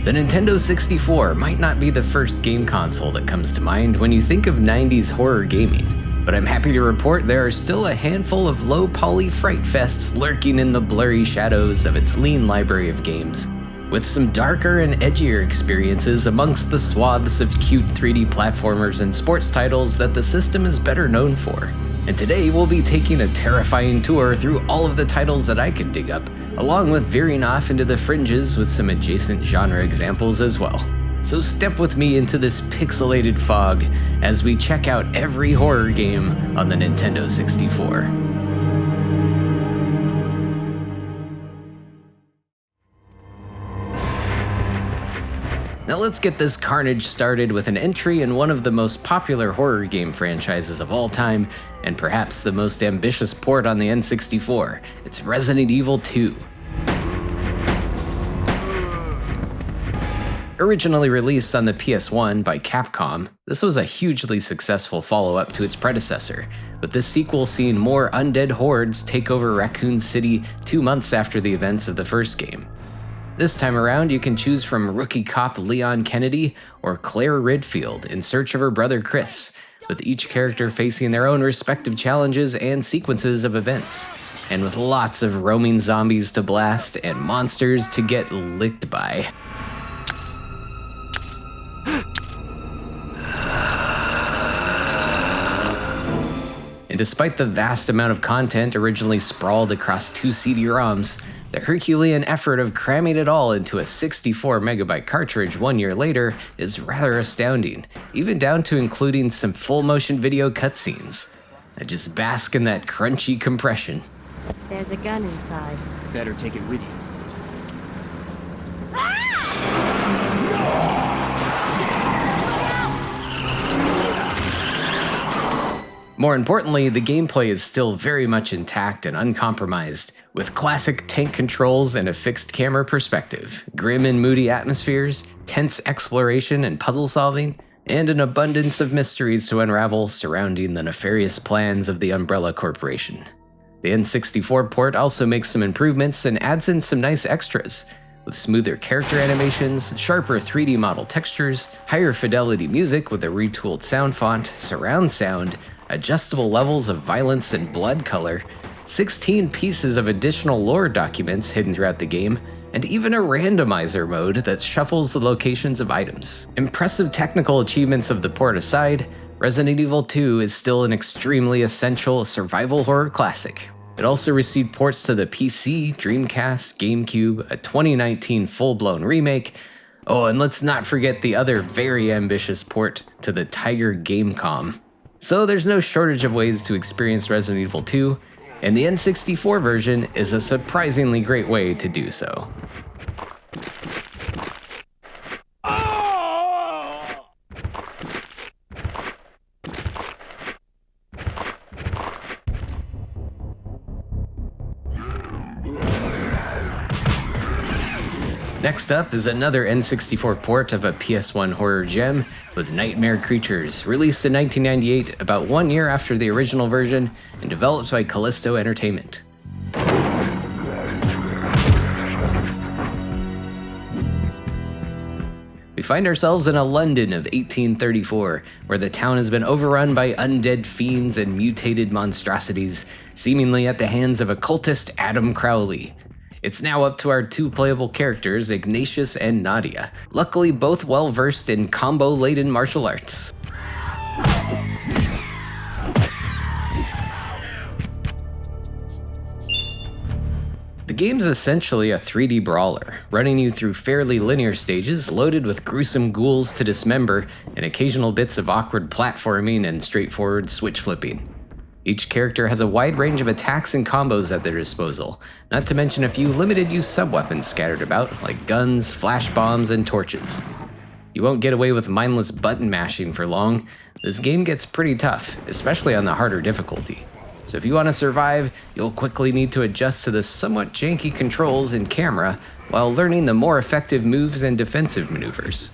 The Nintendo 64 might not be the first game console that comes to mind when you think of 90s horror gaming, but I'm happy to report there are still a handful of low-poly fright fests lurking in the blurry shadows of its lean library of games, with some darker and edgier experiences amongst the swaths of cute 3D platformers and sports titles that the system is better known for. And today we'll be taking a terrifying tour through all of the titles that I could dig up, along with veering off into the fringes with some adjacent genre examples as well. So step with me into this pixelated fog as we check out every horror game on the Nintendo 64. Now let's get this carnage started with an entry in one of the most popular horror game franchises of all time, and perhaps the most ambitious port on the N64. It's Resident Evil 2. Originally released on the PS1 by Capcom, this was a hugely successful follow-up to its predecessor, with this sequel seeing more undead hordes take over Raccoon City 2 months after the events of the first game. This time around, you can choose from rookie cop Leon Kennedy or Claire Redfield in search of her brother Chris, with each character facing their own respective challenges and sequences of events, and with lots of roaming zombies to blast and monsters to get licked by. And despite the vast amount of content originally sprawled across 2 CD-ROMs, the Herculean effort of cramming it all into a 64 megabyte cartridge 1 year later is rather astounding, even down to including some full motion video cutscenes. I just bask in that crunchy compression. There's a gun inside. Better take it with you. More importantly, the gameplay is still very much intact and uncompromised, with classic tank controls and a fixed camera perspective, grim and moody atmospheres, tense exploration and puzzle solving, and an abundance of mysteries to unravel surrounding the nefarious plans of the Umbrella Corporation. The N64 port also makes some improvements and adds in some nice extras, with smoother character animations, sharper 3D model textures, higher fidelity music with a retooled sound font, surround sound, adjustable levels of violence and blood color, 16 pieces of additional lore documents hidden throughout the game, and even a randomizer mode that shuffles the locations of items. Impressive technical achievements of the port aside, Resident Evil 2 is still an extremely essential survival horror classic. It also received ports to the PC, Dreamcast, GameCube, a 2019 full-blown remake. Oh, and let's not forget the other very ambitious port to the Tiger Gamecom. So there's no shortage of ways to experience Resident Evil 2, and the N64 version is a surprisingly great way to do so. Next up is another N64 port of a PS1 horror gem with Nightmare Creatures, released in 1998, about 1 year after the original version, and developed by Callisto Entertainment. We find ourselves in a London of 1834, where the town has been overrun by undead fiends and mutated monstrosities, seemingly at the hands of occultist Adam Crowley. It's now up to our 2 playable characters, Ignatius and Nadia, luckily both well versed in combo-laden martial arts. The game's essentially a 3D brawler, running you through fairly linear stages loaded with gruesome ghouls to dismember and occasional bits of awkward platforming and straightforward switch flipping. Each character has a wide range of attacks and combos at their disposal, not to mention a few limited-use sub-weapons scattered about, like guns, flash bombs, and torches. You won't get away with mindless button mashing for long. This game gets pretty tough, especially on the harder difficulty. So if you want to survive, you'll quickly need to adjust to the somewhat janky controls and camera while learning the more effective moves and defensive maneuvers.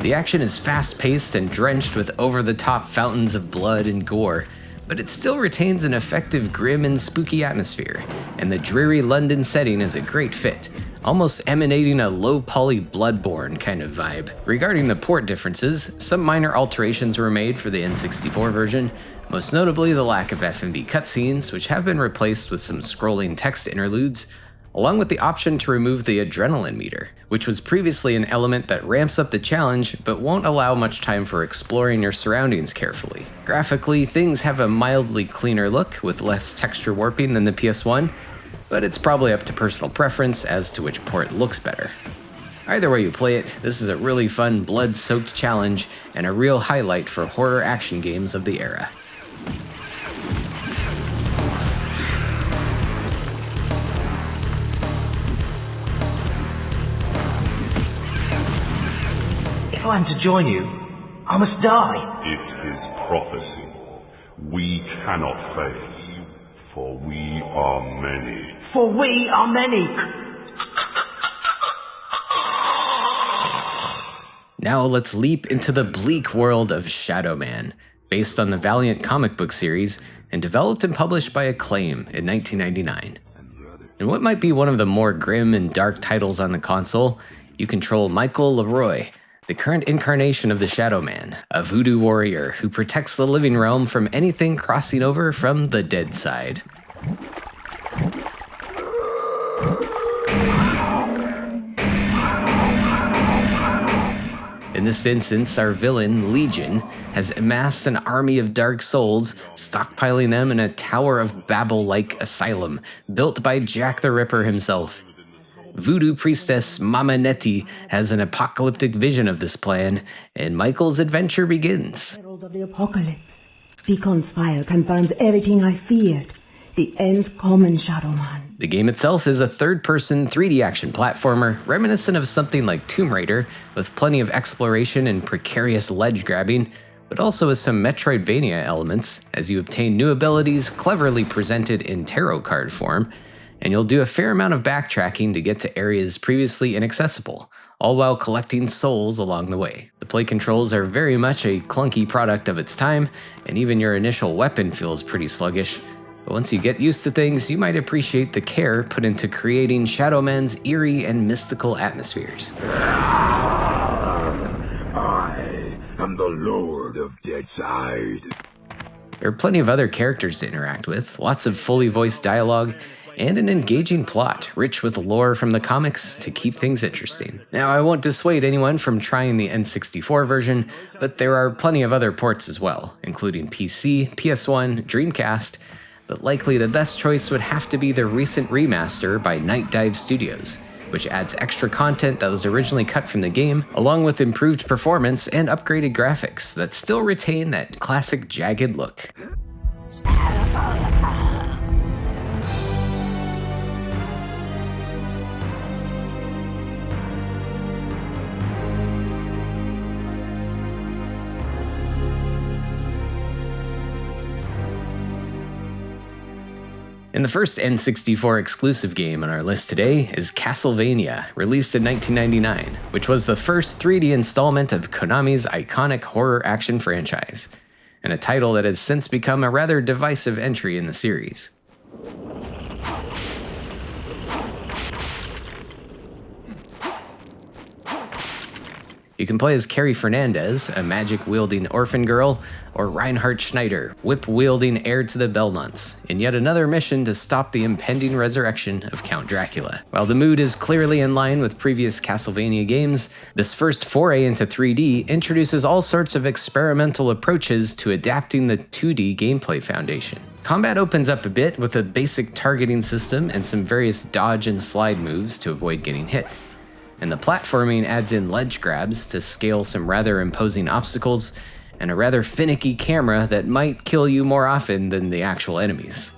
The action is fast-paced and drenched with over-the-top fountains of blood and gore, but it still retains an effective grim and spooky atmosphere, and the dreary London setting is a great fit, almost emanating a low-poly Bloodborne kind of vibe. Regarding the port differences, some minor alterations were made for the N64 version, most notably the lack of F&B cutscenes, which have been replaced with some scrolling text interludes, along with the option to remove the adrenaline meter, which was previously an element that ramps up the challenge but won't allow much time for exploring your surroundings carefully. Graphically, things have a mildly cleaner look with less texture warping than the PS1, but it's probably up to personal preference as to which port looks better. Either way you play it, this is a really fun blood-soaked challenge and a real highlight for horror action games of the era. If I am to join you, I must die. It is prophecy. We cannot fail, for we are many. For we are many. Now let's leap into the bleak world of Shadowman, based on the Valiant comic book series and developed and published by Acclaim in 1999. In what might be one of the more grim and dark titles on the console, you control Michael Leroy, the current incarnation of the Shadowman, a voodoo warrior who protects the living realm from anything crossing over from the dead side. In this instance, our villain, Legion, has amassed an army of dark souls, stockpiling them in a Tower of Babel-like asylum built by Jack the Ripper himself. Voodoo priestess Mama Nettie has an apocalyptic vision of this plan, and Michael's adventure begins. Herald of the apocalypse. Beacon's fire confirms everything I feared. The end common, Shadowman. The game itself is a third-person 3D action platformer, reminiscent of something like Tomb Raider, with plenty of exploration and precarious ledge grabbing, but also with some Metroidvania elements, as you obtain new abilities cleverly presented in tarot card form, and you'll do a fair amount of backtracking to get to areas previously inaccessible, all while collecting souls along the way. The play controls are very much a clunky product of its time, and even your initial weapon feels pretty sluggish. But once you get used to things, you might appreciate the care put into creating Shadowman's eerie and mystical atmospheres. I am the Lord of Deadside. There are plenty of other characters to interact with, lots of fully voiced dialogue, and an engaging plot, rich with lore from the comics to keep things interesting. Now, I won't dissuade anyone from trying the N64 version, but there are plenty of other ports as well, including PC, PS1, Dreamcast, but likely the best choice would have to be the recent remaster by Night Dive Studios, which adds extra content that was originally cut from the game, along with improved performance and upgraded graphics that still retain that classic jagged look. And the first N64 exclusive game on our list today is Castlevania, released in 1999, which was the first 3D installment of Konami's iconic horror action franchise, and a title that has since become a rather divisive entry in the series. You can play as Carrie Fernandez, a magic-wielding orphan girl, or Reinhard Schneider, whip-wielding heir to the Belmonts, in yet another mission to stop the impending resurrection of Count Dracula. While the mood is clearly in line with previous Castlevania games, this first foray into 3D introduces all sorts of experimental approaches to adapting the 2D gameplay foundation. Combat opens up a bit with a basic targeting system and some various dodge and slide moves to avoid getting hit. And the platforming adds in ledge grabs to scale some rather imposing obstacles, and a rather finicky camera that might kill you more often than the actual enemies.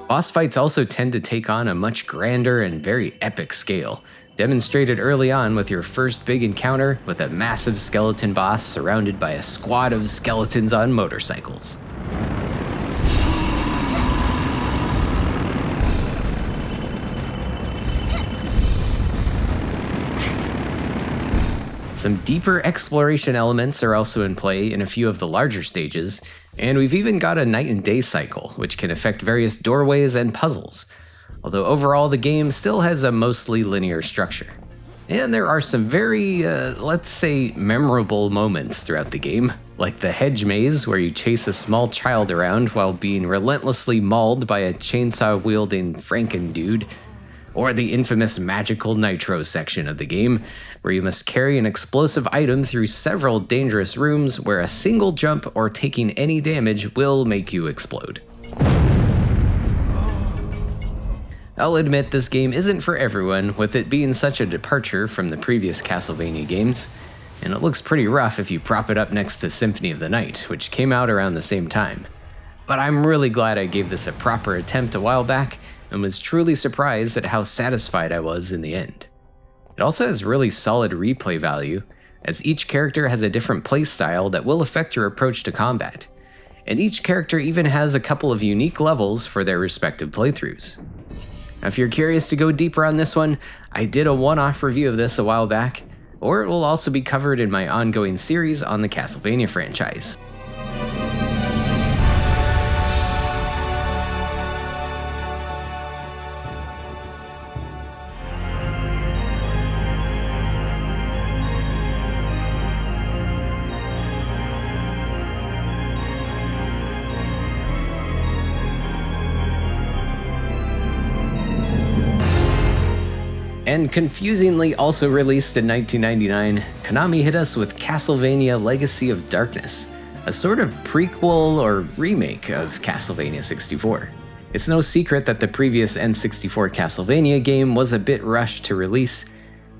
Boss fights also tend to take on a much grander and very epic scale, demonstrated early on with your first big encounter with a massive skeleton boss surrounded by a squad of skeletons on motorcycles. Some deeper exploration elements are also in play in a few of the larger stages, and we've even got a night and day cycle, which can affect various doorways and puzzles, although overall the game still has a mostly linear structure. And there are some very, let's say, memorable moments throughout the game, like the hedge maze where you chase a small child around while being relentlessly mauled by a chainsaw-wielding Franken-dude, or the infamous magical nitro section of the game, where you must carry an explosive item through several dangerous rooms where a single jump or taking any damage will make you explode. I'll admit this game isn't for everyone, with it being such a departure from the previous Castlevania games, and it looks pretty rough if you prop it up next to Symphony of the Night, which came out around the same time. But I'm really glad I gave this a proper attempt a while back, and was truly surprised at how satisfied I was in the end. It also has really solid replay value, as each character has a different playstyle that will affect your approach to combat, and each character even has a couple of unique levels for their respective playthroughs. Now, if you're curious to go deeper on this one, I did a one-off review of this a while back, or it will also be covered in my ongoing series on the Castlevania franchise. And confusingly also released in 1999, Konami hit us with Castlevania Legacy of Darkness, a sort of prequel or remake of Castlevania 64. It's no secret that the previous N64 Castlevania game was a bit rushed to release,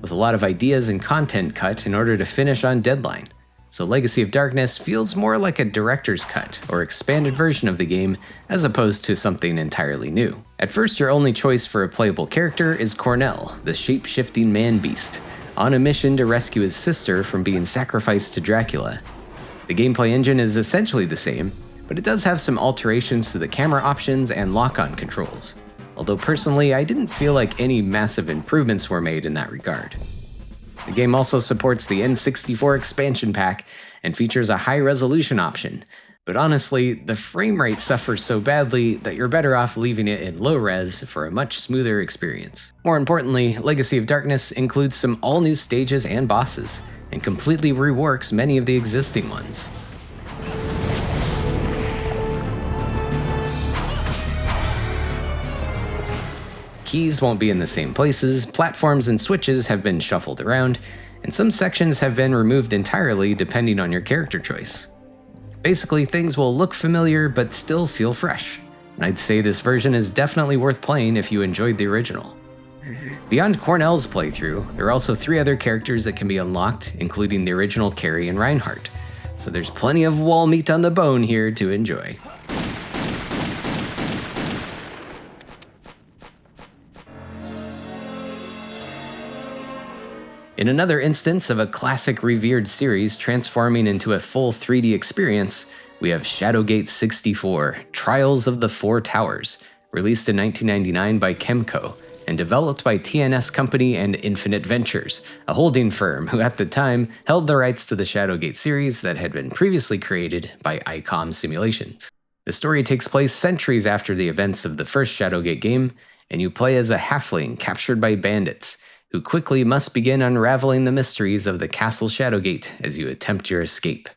with a lot of ideas and content cut in order to finish on deadline. So Legacy of Darkness feels more like a director's cut or expanded version of the game as opposed to something entirely new. At first, your only choice for a playable character is Cornell, the shape-shifting man-beast, on a mission to rescue his sister from being sacrificed to Dracula. The gameplay engine is essentially the same, but it does have some alterations to the camera options and lock-on controls, although personally I didn't feel like any massive improvements were made in that regard. The game also supports the N64 expansion pack and features a high-resolution option, but honestly, the frame rate suffers so badly that you're better off leaving it in low-res for a much smoother experience. More importantly, Legacy of Darkness includes some all-new stages and bosses, and completely reworks many of the existing ones. Keys won't be in the same places, platforms and switches have been shuffled around, and some sections have been removed entirely depending on your character choice. Basically, things will look familiar but still feel fresh, and I'd say this version is definitely worth playing if you enjoyed the original. Beyond Cornell's playthrough, there are also 3 other characters that can be unlocked, including the original Carrie and Reinhardt, so there's plenty of wall meat on the bone here to enjoy. In another instance of a classic revered series transforming into a full 3D experience, we have Shadowgate 64, Trials of the Four Towers, released in 1999 by Kemco, and developed by TNS Company and Infinite Ventures, a holding firm who at the time held the rights to the Shadowgate series that had been previously created by ICOM Simulations. The story takes place centuries after the events of the first Shadowgate game, and you play as a halfling captured by bandits, who quickly must begin unraveling the mysteries of the Castle Shadowgate as you attempt your escape.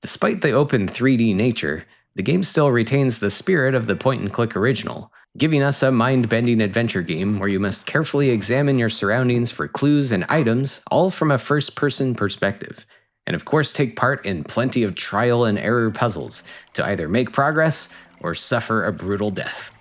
Despite the open 3D nature, the game still retains the spirit of the point-and-click original, giving us a mind-bending adventure game where you must carefully examine your surroundings for clues and items, all from a first-person perspective, and of course take part in plenty of trial-and-error puzzles to either make progress or suffer a brutal death.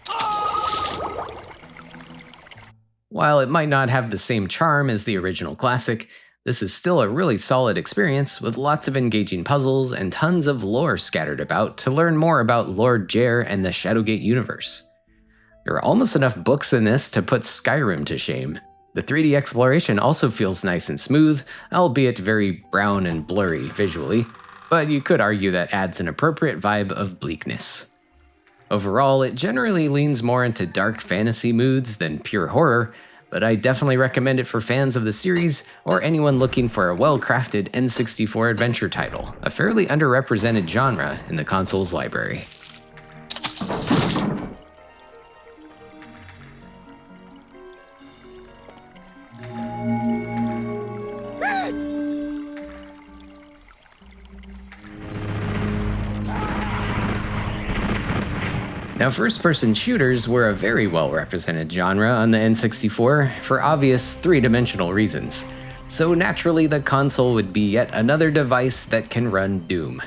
While it might not have the same charm as the original classic, this is still a really solid experience with lots of engaging puzzles and tons of lore scattered about to learn more about Lord Jer and the Shadowgate universe. There are almost enough books in this to put Skyrim to shame. The 3D exploration also feels nice and smooth, albeit very brown and blurry visually, but you could argue that adds an appropriate vibe of bleakness. Overall, it generally leans more into dark fantasy moods than pure horror, but I definitely recommend it for fans of the series or anyone looking for a well-crafted N64 adventure title, a fairly underrepresented genre in the console's library. Now, first-person shooters were a very well-represented genre on the N64 for obvious three-dimensional reasons. So naturally, the console would be yet another device that can run Doom.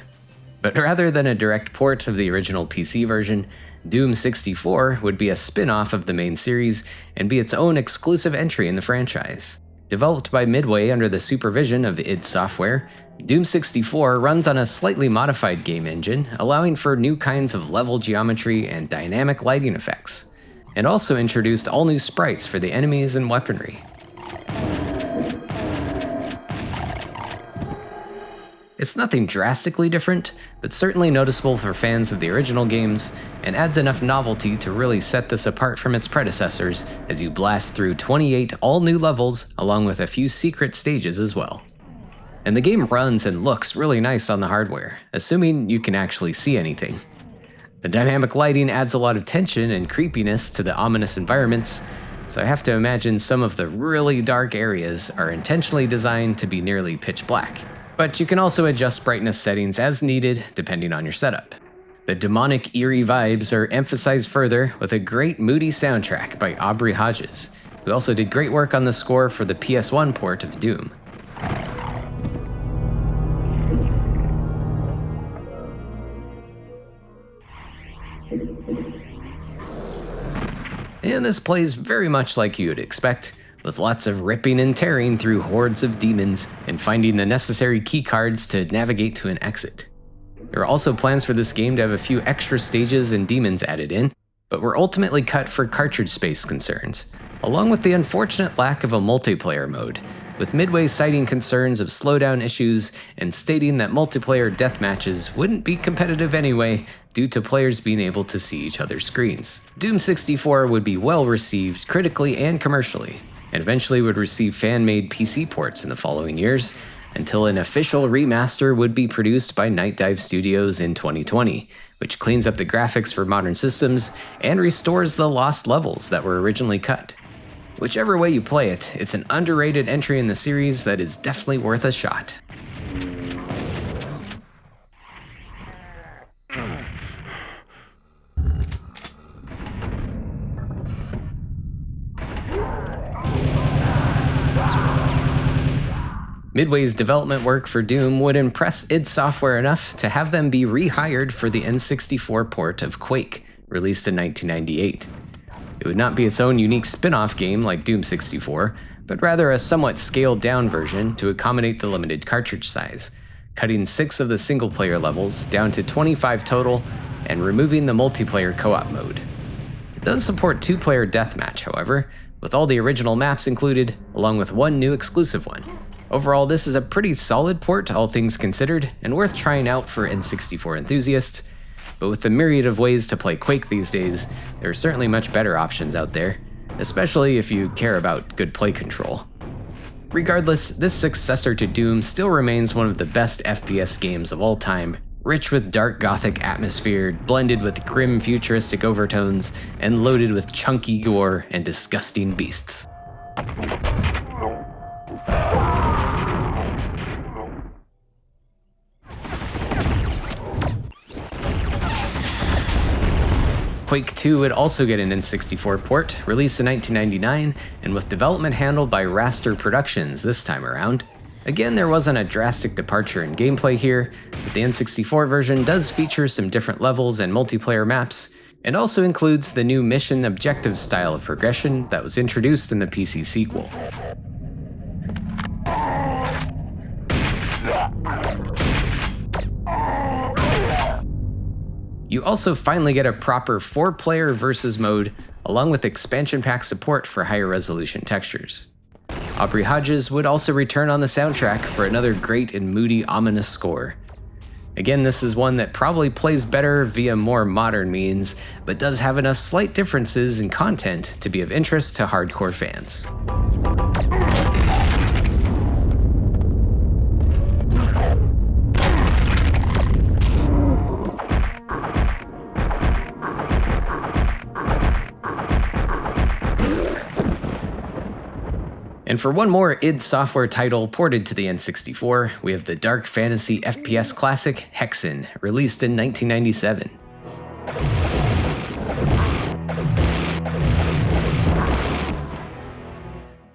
But rather than a direct port of the original PC version, Doom 64 would be a spin-off of the main series and be its own exclusive entry in the franchise. Developed by Midway under the supervision of id Software, Doom 64 runs on a slightly modified game engine, allowing for new kinds of level geometry and dynamic lighting effects, and also introduced all new sprites for the enemies and weaponry. It's nothing drastically different, but certainly noticeable for fans of the original games, and adds enough novelty to really set this apart from its predecessors as you blast through 28 all-new levels along with a few secret stages as well. And the game runs and looks really nice on the hardware, assuming you can actually see anything. The dynamic lighting adds a lot of tension and creepiness to the ominous environments, so I have to imagine some of the really dark areas are intentionally designed to be nearly pitch black. But you can also adjust brightness settings as needed depending on your setup. The demonic, eerie vibes are emphasized further with a great moody soundtrack by Aubrey Hodges, who also did great work on the score for the PS1 port of Doom. And this plays very much like you would expect, with lots of ripping and tearing through hordes of demons and finding the necessary keycards to navigate to an exit. There are also plans for this game to have a few extra stages and demons added in, but were ultimately cut for cartridge space concerns, along with the unfortunate lack of a multiplayer mode, with Midway citing concerns of slowdown issues and stating that multiplayer deathmatches wouldn't be competitive anyway due to players being able to see each other's screens. Doom 64 would be well received critically and commercially, and eventually would receive fan-made PC ports in the following years, until an official remaster would be produced by Night Dive Studios in 2020, which cleans up the graphics for modern systems and restores the lost levels that were originally cut. Whichever way you play it, it's an underrated entry in the series that is definitely worth a shot. Midway's development work for Doom would impress id Software enough to have them be rehired for the N64 port of Quake, released in 1998. It would not be its own unique spin-off game like Doom 64, but rather a somewhat scaled-down version to accommodate the limited cartridge size, cutting 6 of the single-player levels down to 25 total and removing the multiplayer co-op mode. It does support 2-player deathmatch, however, with all the original maps included, along with one new exclusive one. Overall, this is a pretty solid port, all things considered, and worth trying out for N64 enthusiasts, but with the myriad of ways to play Quake these days, there are certainly much better options out there, especially if you care about good play control. Regardless, this successor to Doom still remains one of the best FPS games of all time, rich with dark gothic atmosphere, blended with grim futuristic overtones, and loaded with chunky gore and disgusting beasts. Quake II would also get an N64 port, released in 1999, and with development handled by Raster Productions this time around. Again, there wasn't a drastic departure in gameplay here, but the N64 version does feature some different levels and multiplayer maps, and also includes the new mission objective style of progression that was introduced in the PC sequel. You also finally get a proper 4-player versus mode, along with expansion pack support for higher resolution textures. Aubrey Hodges would also return on the soundtrack for another great and moody, ominous score. Again, this is one that probably plays better via more modern means, but does have enough slight differences in content to be of interest to hardcore fans. And for one more id Software title ported to the N64, we have the dark fantasy FPS classic Hexen, released in 1997.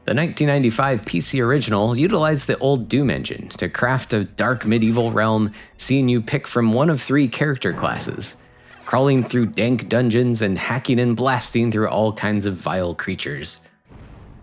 The 1995 PC original utilized the old Doom engine to craft a dark medieval realm, seeing you pick from one of 3 character classes, crawling through dank dungeons and hacking and blasting through all kinds of vile creatures.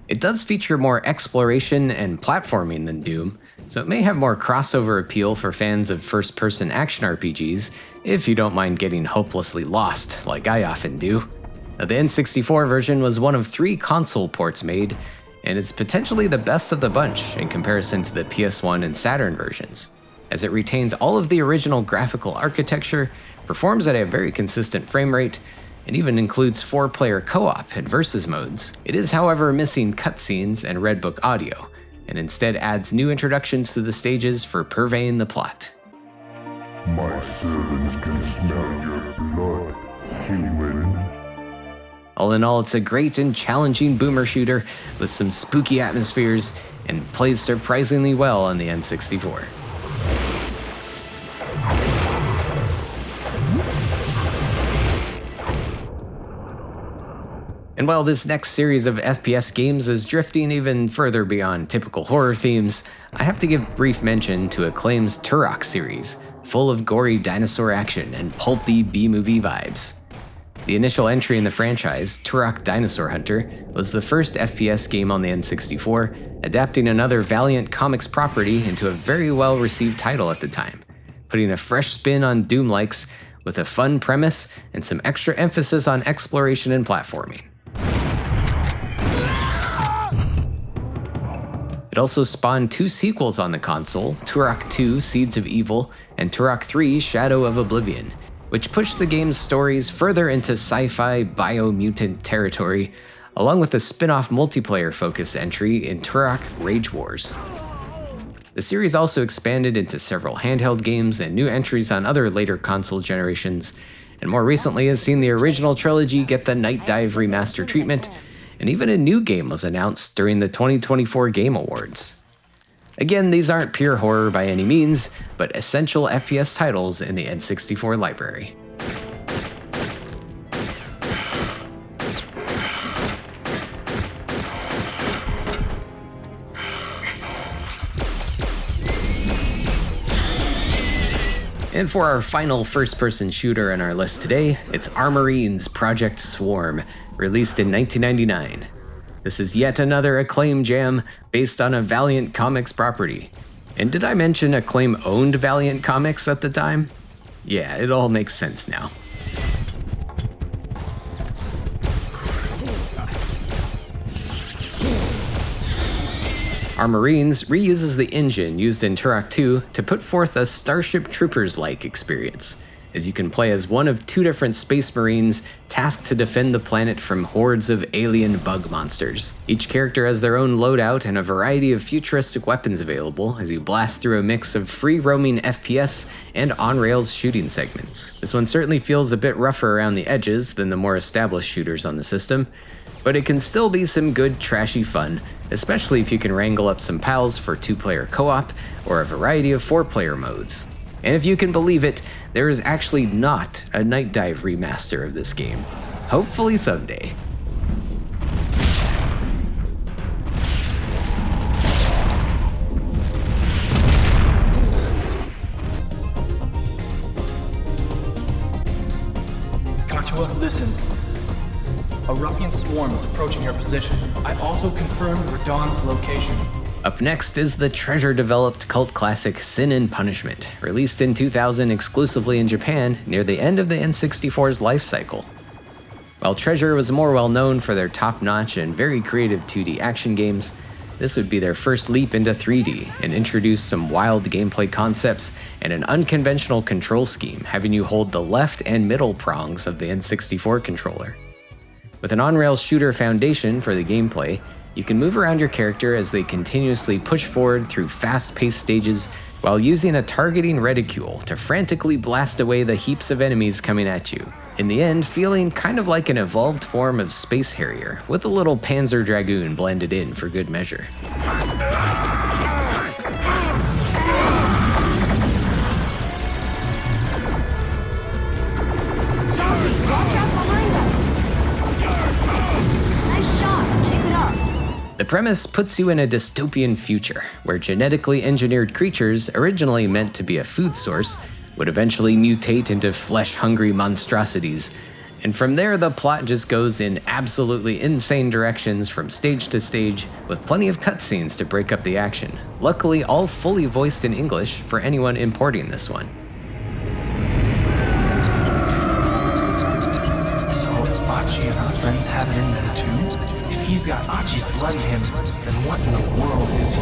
It does feature more exploration and platforming than Doom, so it may have more crossover appeal for fans of first-person action RPGs, if you don't mind getting hopelessly lost, like I often do. Now, the N64 version was one of 3 console ports made, and it's potentially the best of the bunch in comparison to the PS1 and Saturn versions, as it retains all of the original graphical architecture, performs at a very consistent frame rate, and even includes 4-player co-op and versus modes. It is, however, missing cutscenes and Red Book audio, and instead adds new introductions to the stages for purveying the plot. My servants can smell your blood, human. All in all, it's a great and challenging boomer shooter with some spooky atmospheres and plays surprisingly well on the N64. And while this next series of FPS games is drifting even further beyond typical horror themes, I have to give brief mention to Acclaim's Turok series, full of gory dinosaur action and pulpy B-movie vibes. The initial entry in the franchise, Turok Dinosaur Hunter, was the first FPS game on the N64, adapting another Valiant Comics property into a very well-received title at the time, putting a fresh spin on Doom-likes with a fun premise and some extra emphasis on exploration and platforming. It also spawned 2 sequels on the console, Turok II Seeds of Evil and Turok III Shadow of Oblivion, which pushed the game's stories further into sci-fi biomutant territory, along with a spin-off multiplayer-focused entry in Turok Rage Wars. The series also expanded into several handheld games and new entries on other later console generations, and more recently has seen the original trilogy get the Night Dive remaster treatment, and even a new game was announced during the 2024 Game Awards. Again, these aren't pure horror by any means, but essential FPS titles in the N64 library. And for our final first-person shooter on our list today, it's Armorines Project Swarm, released in 1999. This is yet another Acclaim jam based on a Valiant Comics property. And did I mention Acclaim owned Valiant Comics at the time? Yeah, it all makes sense now. Armorines reuses the engine used in Turok 2 to put forth a Starship Troopers-like experience, as you can play as one of 2 different Space Marines tasked to defend the planet from hordes of alien bug monsters. Each character has their own loadout and a variety of futuristic weapons available as you blast through a mix of free-roaming FPS and on-rails shooting segments. This one certainly feels a bit rougher around the edges than the more established shooters on the system, but it can still be some good trashy fun, especially if you can wrangle up some pals for 2-player co-op or a variety of 4-player modes. And if you can believe it, there is actually not a Night Dive remaster of this game. Hopefully someday. Joshua, listen. A ruffian swarm is approaching your position. I've also confirmed Radon's location. Up next is the Treasure-developed cult classic Sin and Punishment, released in 2000 exclusively in Japan near the end of the N64's life cycle. While Treasure was more well known for their top-notch and very creative 2D action games, This would be their first leap into 3D and introduce some wild gameplay concepts and an unconventional control scheme, having you hold the left and middle prongs of the N64 controller. With an on-rails shooter foundation for the gameplay, you can move around your character as they continuously push forward through fast-paced stages while using a targeting reticule to frantically blast away the heaps of enemies coming at you. In the end, feeling kind of like an evolved form of Space Harrier, with a little Panzer Dragoon blended in for good measure. Salty, watch out behind us! Nice shot, keep it up! The premise puts you in a dystopian future, where genetically engineered creatures, originally meant to be a food source, would eventually mutate into flesh-hungry monstrosities. And from there, the plot just goes in absolutely insane directions from stage to stage, with plenty of cutscenes to break up the action. Luckily, all fully voiced in English for anyone importing this one. So, Achi and her friends have it in them too? If he's got Achi's blood in him, then what in the world is he?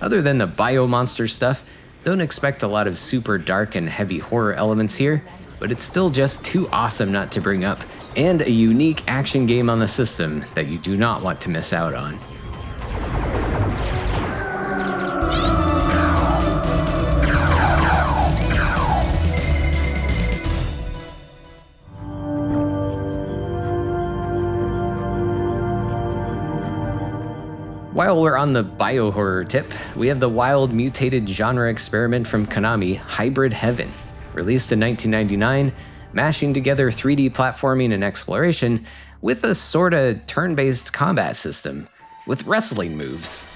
Other than the bio-monster stuff, don't expect a lot of super dark and heavy horror elements here, but it's still just too awesome not to bring up, and a unique action game on the system that you do not want to miss out on. While we're on the bio-horror tip, we have the wild mutated genre experiment from Konami, Hybrid Heaven. Released in 1999, mashing together 3D platforming and exploration with a sorta turn-based combat system, with wrestling moves.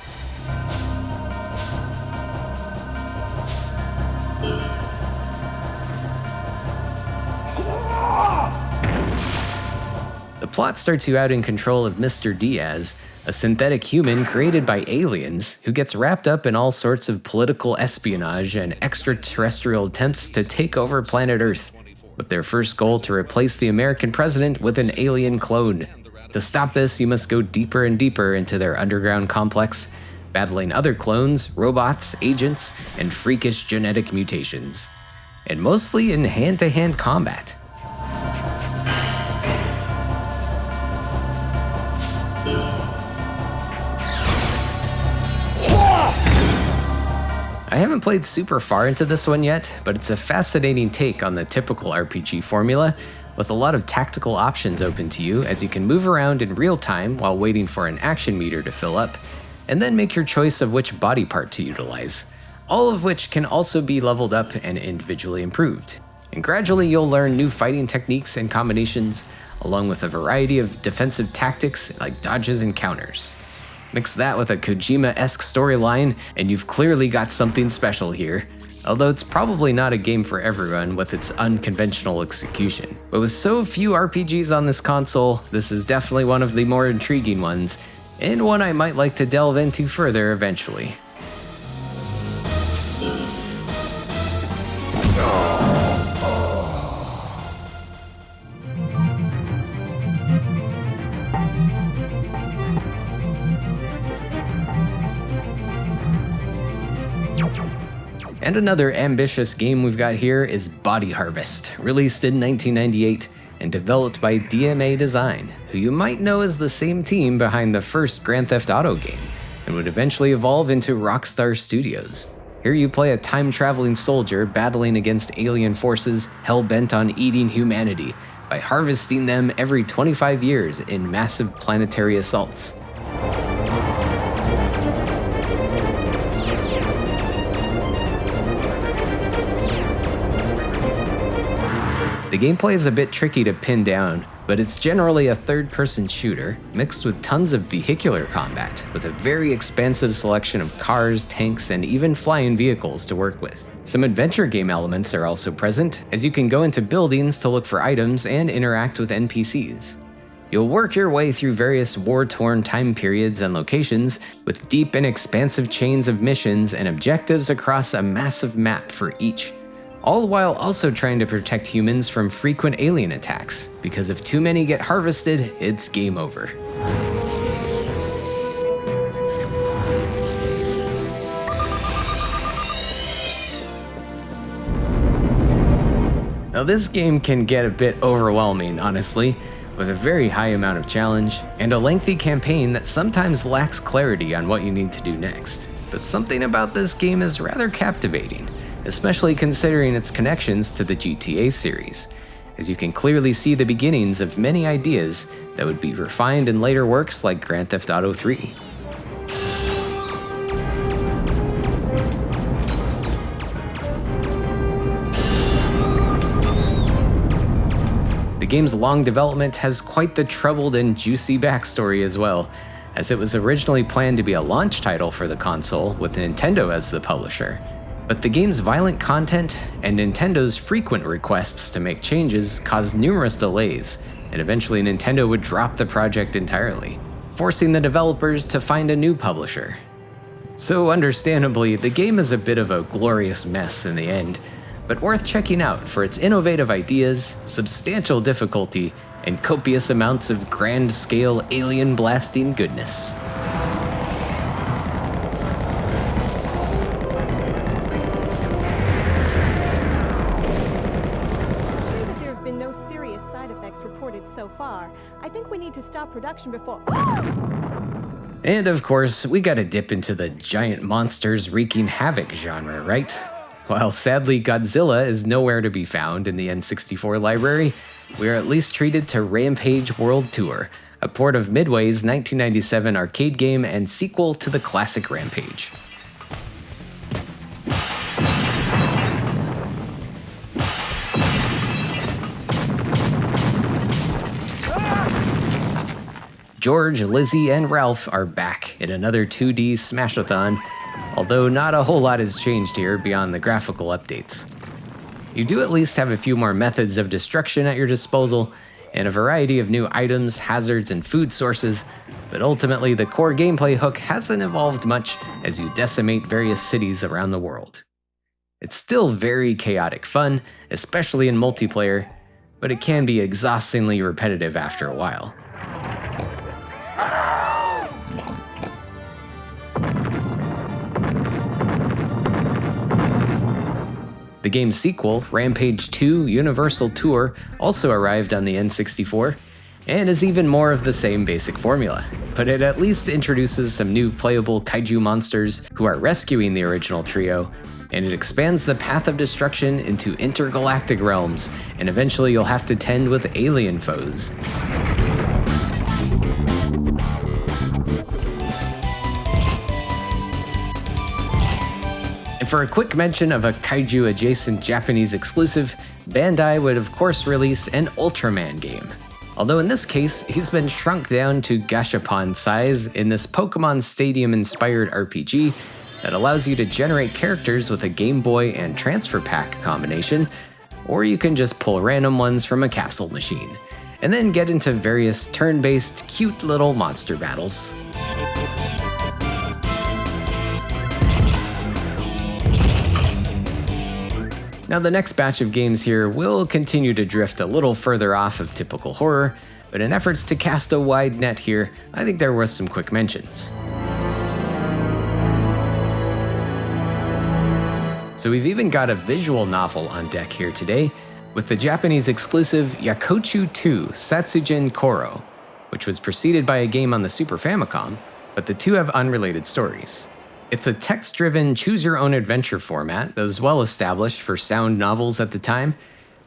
The plot starts you out in control of Mr. Diaz, a synthetic human created by aliens who gets wrapped up in all sorts of political espionage and extraterrestrial attempts to take over planet Earth, with their first goal to replace the American president with an alien clone. To stop this, you must go deeper and deeper into their underground complex, battling other clones, robots, agents, and freakish genetic mutations. And mostly in hand-to-hand combat. I haven't played super far into this one yet, but it's a fascinating take on the typical RPG formula, with a lot of tactical options open to you as you can move around in real time while waiting for an action meter to fill up, and then make your choice of which body part to utilize, all of which can also be leveled up and individually improved. And gradually you'll learn new fighting techniques and combinations, along with a variety of defensive tactics like dodges and counters. Mix that with a Kojima-esque storyline, and you've clearly got something special here, although it's probably not a game for everyone with its unconventional execution. But with so few RPGs on this console, this is definitely one of the more intriguing ones, and one I might like to delve into further eventually. And another ambitious game we've got here is Body Harvest, released in 1998 and developed by DMA Design, who you might know as the same team behind the first Grand Theft Auto game, and would eventually evolve into Rockstar Studios. Here you play a time-traveling soldier battling against alien forces hell-bent on eating humanity by harvesting them every 25 years in massive planetary assaults. The gameplay is a bit tricky to pin down, but it's generally a third-person shooter, mixed with tons of vehicular combat, with a very expansive selection of cars, tanks, and even flying vehicles to work with. Some adventure game elements are also present, as you can go into buildings to look for items and interact with NPCs. You'll work your way through various war-torn time periods and locations, with deep and expansive chains of missions and objectives across a massive map for each. All while also trying to protect humans from frequent alien attacks, because if too many get harvested, it's game over. Now this game can get a bit overwhelming, honestly, with a very high amount of challenge and a lengthy campaign that sometimes lacks clarity on what you need to do next. But something about this game is rather captivating, especially considering its connections to the GTA series, as you can clearly see the beginnings of many ideas that would be refined in later works like Grand Theft Auto 3. The game's long development has quite the troubled and juicy backstory as well, as it was originally planned to be a launch title for the console with Nintendo as the publisher. But the game's violent content and Nintendo's frequent requests to make changes caused numerous delays, and eventually Nintendo would drop the project entirely, forcing the developers to find a new publisher. So understandably, the game is a bit of a glorious mess in the end, but worth checking out for its innovative ideas, substantial difficulty, and copious amounts of grand-scale alien-blasting goodness. There have been no serious side effects reported so far. I think we need to stop production before... And of course, we gotta dip into the giant monsters wreaking havoc genre, right? While sadly Godzilla is nowhere to be found in the N64 library, we are at least treated to Rampage World Tour, a port of Midway's 1997 arcade game and sequel to the classic Rampage. George, Lizzie, and Ralph are back in another 2D Smash-a-thon, although not a whole lot has changed here beyond the graphical updates. You do at least have a few more methods of destruction at your disposal, and a variety of new items, hazards, and food sources, but ultimately the core gameplay hook hasn't evolved much as you decimate various cities around the world. It's still very chaotic fun, especially in multiplayer, but it can be exhaustingly repetitive after a while. The game's sequel, Rampage II Universal Tour, also arrived on the N64, and is even more of the same basic formula, but it at least introduces some new playable kaiju monsters who are rescuing the original trio, and it expands the path of destruction into intergalactic realms, and eventually you'll have to tend with alien foes. And for a quick mention of a kaiju-adjacent Japanese exclusive, Bandai would of course release an Ultraman game. Although in this case, he's been shrunk down to gashapon size in this Pokemon Stadium-inspired RPG that allows you to generate characters with a Game Boy and Transfer Pack combination, or you can just pull random ones from a capsule machine, and then get into various turn-based, cute little monster battles. Now the next batch of games here will continue to drift a little further off of typical horror, but in efforts to cast a wide net here, I think they're worth some quick mentions. So we've even got a visual novel on deck here today, with the Japanese exclusive Yakochu 2 Satsujin Koro, which was preceded by a game on the Super Famicom, but the two have unrelated stories. It's a text-driven, choose-your-own-adventure format that was well established for sound novels at the time,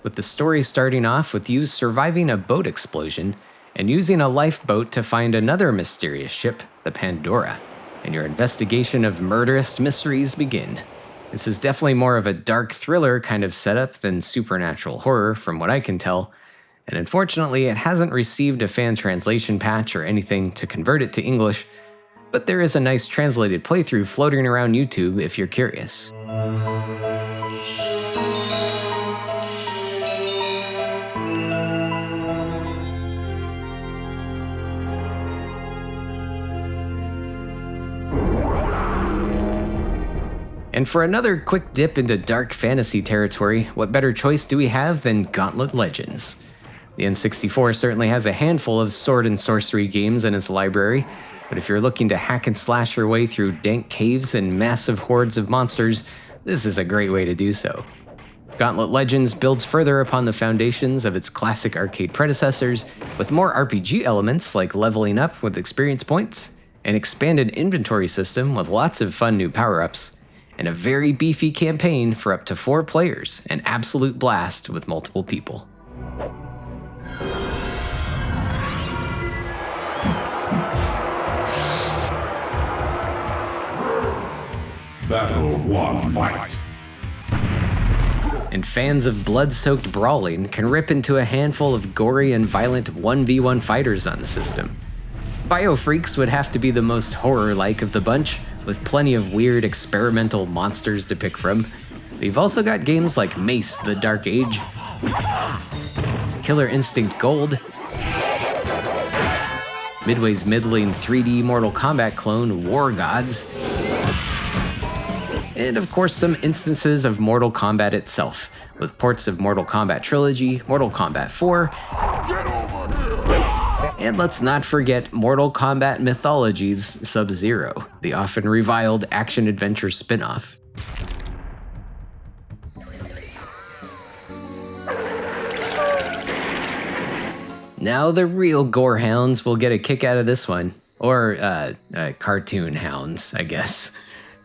with the story starting off with you surviving a boat explosion and using a lifeboat to find another mysterious ship, the Pandora, and your investigation of murderous mysteries begin. This is definitely more of a dark thriller kind of setup than supernatural horror, from what I can tell, and unfortunately it hasn't received a fan translation patch or anything to convert it to English, but there is a nice translated playthrough floating around YouTube if you're curious. And for another quick dip into dark fantasy territory, what better choice do we have than Gauntlet Legends? The N64 certainly has a handful of sword and sorcery games in its library, but if you're looking to hack and slash your way through dank caves and massive hordes of monsters, this is a great way to do so. Gauntlet Legends builds further upon the foundations of its classic arcade predecessors, with more RPG elements like leveling up with experience points, an expanded inventory system with lots of fun new power-ups, and a very beefy campaign for up to 4 players, an absolute blast with multiple people. Battle 1, fight! And fans of blood-soaked brawling can rip into a handful of gory and violent 1v1 fighters on the system. Biofreaks would have to be the most horror-like of the bunch, with plenty of weird experimental monsters to pick from. We've also got games like Mace: The Dark Age, Killer Instinct Gold, Midway's middling 3D Mortal Kombat clone War Gods, and of course some instances of Mortal Kombat itself, with ports of Mortal Kombat Trilogy, Mortal Kombat 4, and let's not forget Mortal Kombat Mythology's Sub-Zero, the often reviled action-adventure spin-off. Now the real gorehounds will get a kick out of this one. Or, cartoon hounds, I guess.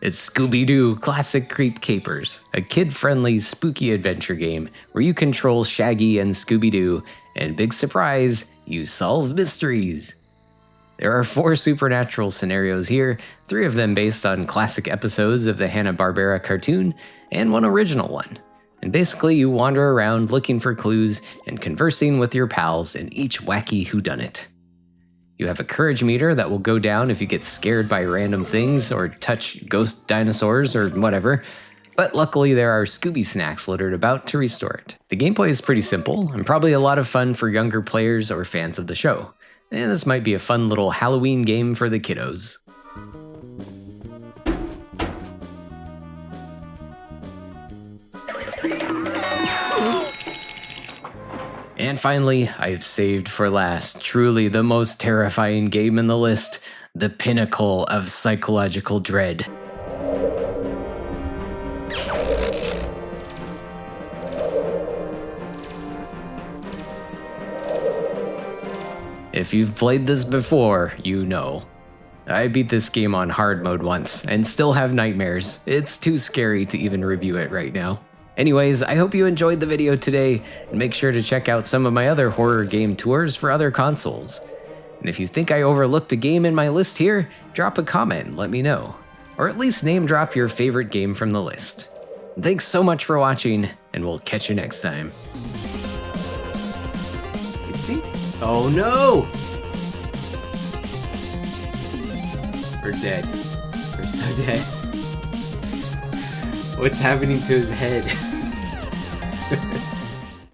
It's Scooby-Doo Classic Creep Capers, a kid-friendly, spooky adventure game where you control Shaggy and Scooby-Doo, and big surprise, you solve mysteries. There are 4 supernatural scenarios here, 3 of them based on classic episodes of the Hanna-Barbera cartoon, and 1 original one. And basically you wander around looking for clues and conversing with your pals in each wacky whodunit. You have a courage meter that will go down if you get scared by random things or touch ghost dinosaurs or whatever, but luckily there are Scooby snacks littered about to restore it. The gameplay is pretty simple and probably a lot of fun for younger players or fans of the show. And this might be a fun little Halloween game for the kiddos. And finally, I've saved for last, truly the most terrifying game in the list, the pinnacle of psychological dread. If you've played this before, you know. I beat this game on hard mode once, and still have nightmares. It's too scary to even review it right now. Anyways, I hope you enjoyed the video today, and make sure to check out some of my other horror game tours for other consoles. And if you think I overlooked a game in my list here, drop a comment and let me know. Or at least name drop your favorite game from the list. Thanks so much for watching, and we'll catch you next time. Oh no! We're dead. We're so dead. What's happening to his head?